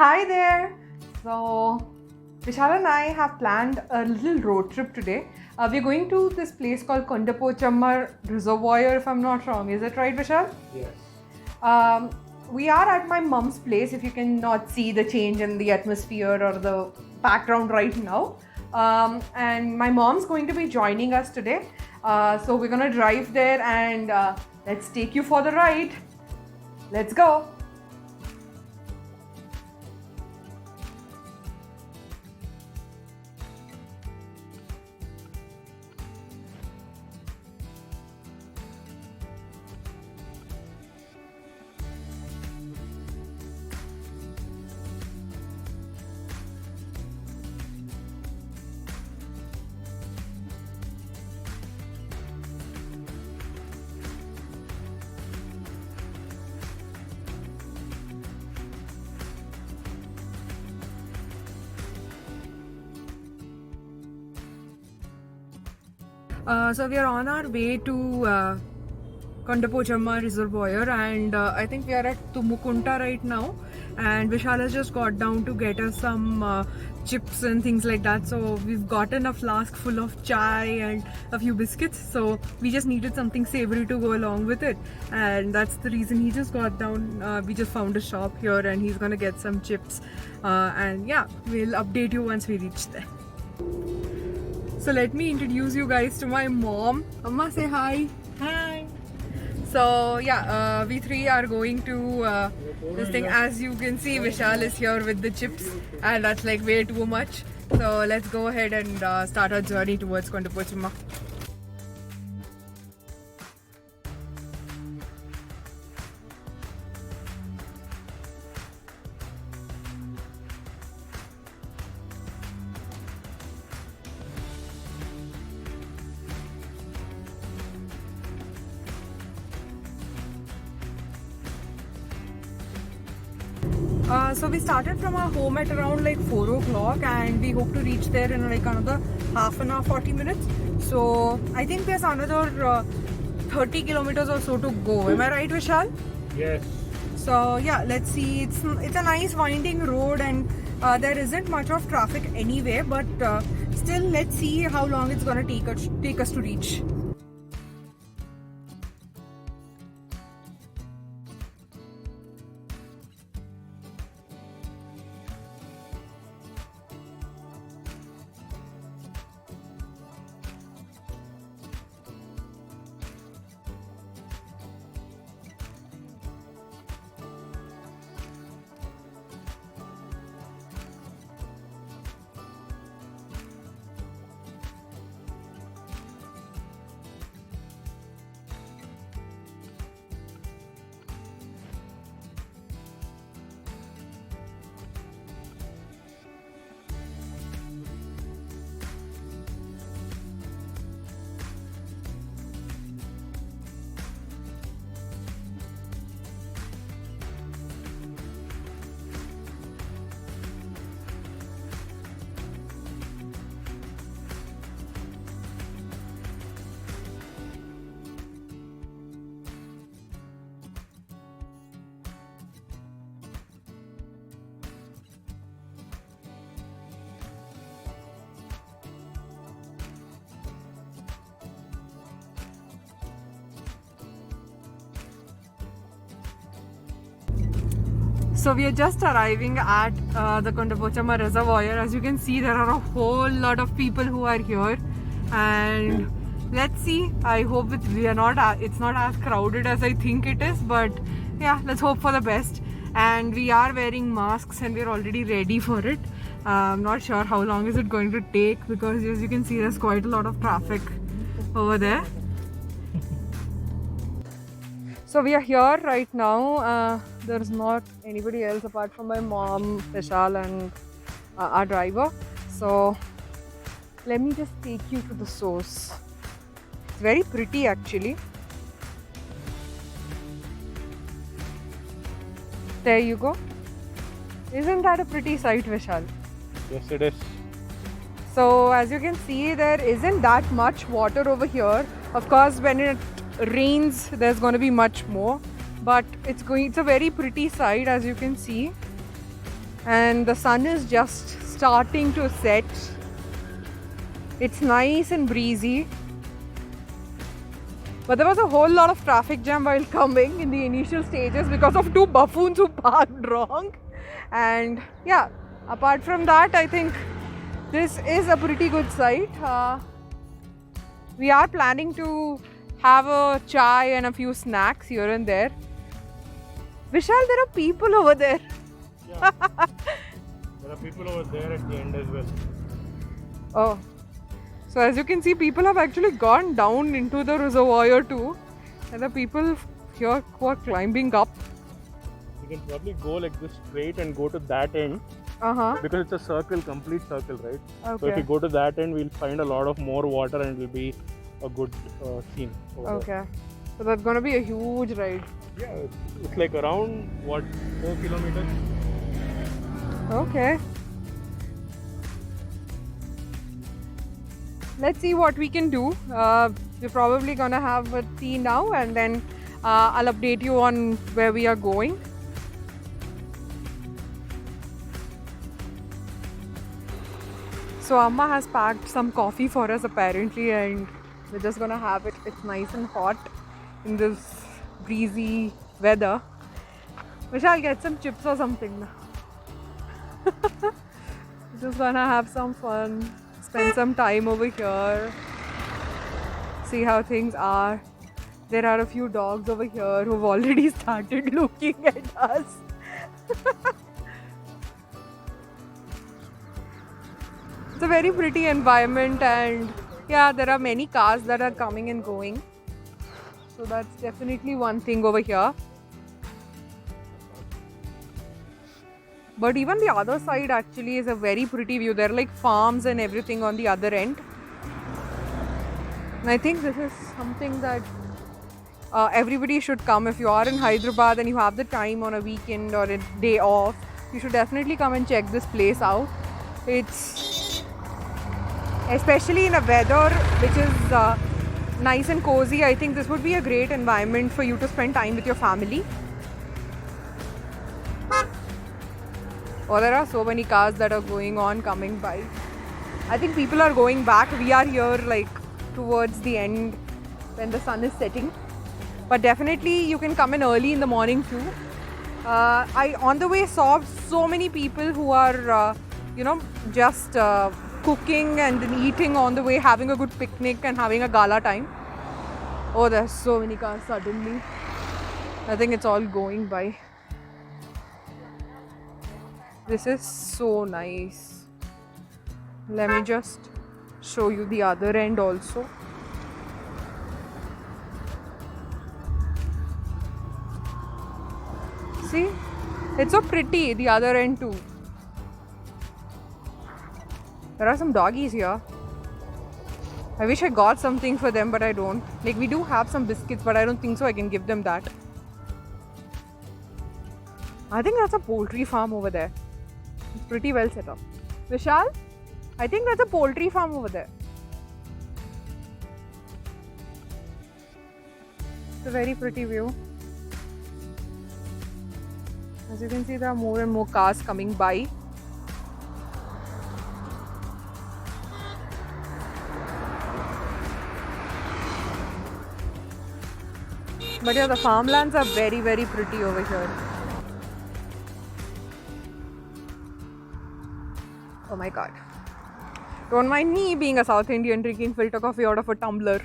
Hi there! So, Vishal and I have planned a little road trip today. We're going to this place called Kondapochammar Reservoir, if I'm not wrong. Is that right, Vishal? Yes. Um, we are at my mom's place, if you cannot see the change in the atmosphere or the background right now. And my mom's going to be joining us today. So, we're going to drive there and let's take you for the ride. Let's go! So we are on our way to Kondapochammar Reservoir, and I think we are at Tumukunta right now. And Vishal has just got down to get us some chips and things like that. So we've gotten a flask full of chai and a few biscuits. So we just needed something savory to go along with it, and that's the reason he just got down. We just found a shop here, and he's gonna get some chips. And yeah, we'll update you once we reach there. So let me introduce you guys to my mom. Amma, say hi. Hi. So yeah, we three are going to this thing. As you can see, Vishal is here with the chips, and that's like way too much. So let's go ahead and start our journey towards Kondapochammar. So we started from our home at around like 4 o'clock, and we hope to reach there in like another half an hour, 40 minutes. So I think there's another 30 kilometers or so to go. Am I right, Vishal? Yes. So yeah, let's see. It's a nice winding road, and there isn't much of traffic anyway. But still, let's see how long it's gonna take us to reach. So we are just arriving at the Kondapochammar Reservoir. As you can see, there are a whole lot of people who are here, and let's see. I hope it's not as crowded as I think it is, but yeah, let's hope for the best. And we are wearing masks, and we're already ready for it. I'm not sure how long is it going to take, because as you can see, there's quite a lot of traffic over there. So we are here right now. There's not anybody else apart from my mom, Vishal, and our driver. So let me just take you to the source. It's very pretty actually. There you go. Isn't that a pretty sight, Vishal? Yes, it is. So as you can see, there isn't that much water over here. Of course, when it rains, there's going to be much more, but it's a very pretty sight, as you can see. and the sun is just starting to set. It's nice and breezy. But there was a whole lot of traffic jam while coming in the initial stages because of two buffoons who parked wrong. And yeah, apart from that, I think this is a pretty good site. We are planning to have a chai and a few snacks here and there. Vishal, there are people over there. Yeah. There are people over there at the end as well. Oh. So as you can see, people have actually gone down into the reservoir too. And the people here who are climbing up. You can probably go like this straight and go to that end. Because it's a circle, complete circle, right? Okay. So if we go to that end, we'll find a lot of more water and it will be a good scene. Okay. So that's gonna be a huge ride. Yeah, it's like around 4 kilometers. Okay. Let's see what we can do. We're probably gonna have a tea now and then I'll update you on where we are going. So Amma has packed some coffee for us apparently, and we're just gonna have it. It's nice and hot in this breezy weather. We shall get some chips or something. Just gonna have some fun, spend some time over here, see how things are. There are a few dogs over here who've already started looking at us. It's a very pretty environment, and yeah, there are many cars that are coming and going. So that's definitely one thing over here. But even the other side actually is a very pretty view. There are like farms and everything on the other end. And I think this is something that everybody should come. If you are in Hyderabad and you have the time on a weekend or a day off, you should definitely come and check this place out. It's especially in a weather which is nice and cozy. I think this would be a great environment for you to spend time with your family. Oh, there are so many cars that are coming by. I think people are going back. We are here like towards the end when the sun is setting. But definitely you can come in early in the morning too. I on the way saw so many people who are just cooking and then eating on the way, having a good picnic and having a gala time. Oh, there's so many cars suddenly. I think it's all going by. This is so nice. Let me just show you the other end also. See, it's so pretty, the other end too. There are some doggies here. I wish I got something for them, but I don't. Like, we do have some biscuits, but I don't think so I can give them that. I think that's a poultry farm over there. It's pretty well set up. Vishal, I think that's a poultry farm over there. It's a very pretty view. As you can see, there are more and more cars coming by. But yeah, the farmlands are very, very pretty over here. Oh my god. Don't mind me being a South Indian drinking filter coffee out of a tumbler.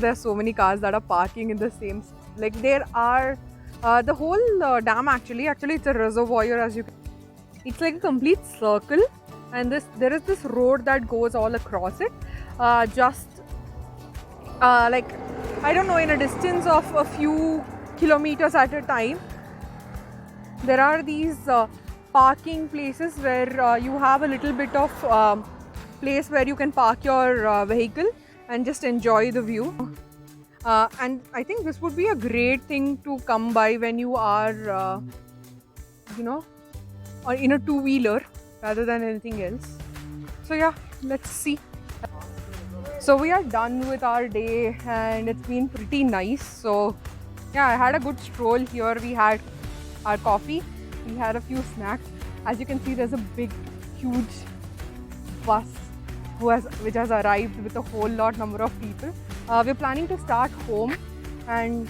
There are so many cars that are parking in the same... Like there are... the whole dam actually it's a reservoir, as you can... It's like a complete circle, and there is this road that goes all across it. Like, I don't know, in a distance of a few kilometers at a time, there are these parking places where you have a little bit of place where you can park your vehicle and just enjoy the view. And I think this would be a great thing to come by when you are, or in a two-wheeler rather than anything else. So yeah, let's see. So we are done with our day and it's been pretty nice. So Yeah, I had a good stroll here. We had our coffee, we had a few snacks. As you can see, there's a big, huge bus which has arrived with a whole number of people. We're planning to start home, and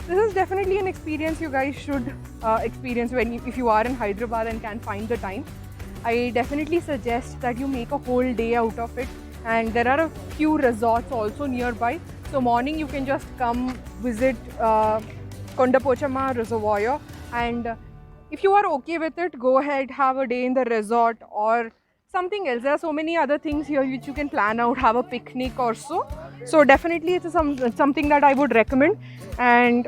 this is definitely an experience you guys should experience if you are in Hyderabad and can find the time. I definitely suggest that you make a whole day out of it, and there are a few resorts also nearby. So morning you can just come visit Kondapochamma Reservoir, and if you are okay with it, go ahead, have a day in the resort or something else. There are so many other things here which you can plan out, have a picnic or so. So definitely it's something that I would recommend, and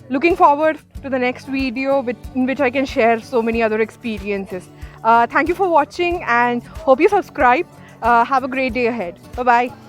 looking forward to the next video in which I can share so many other experiences. Thank you for watching and hope you subscribe. Have a great day ahead. Bye bye.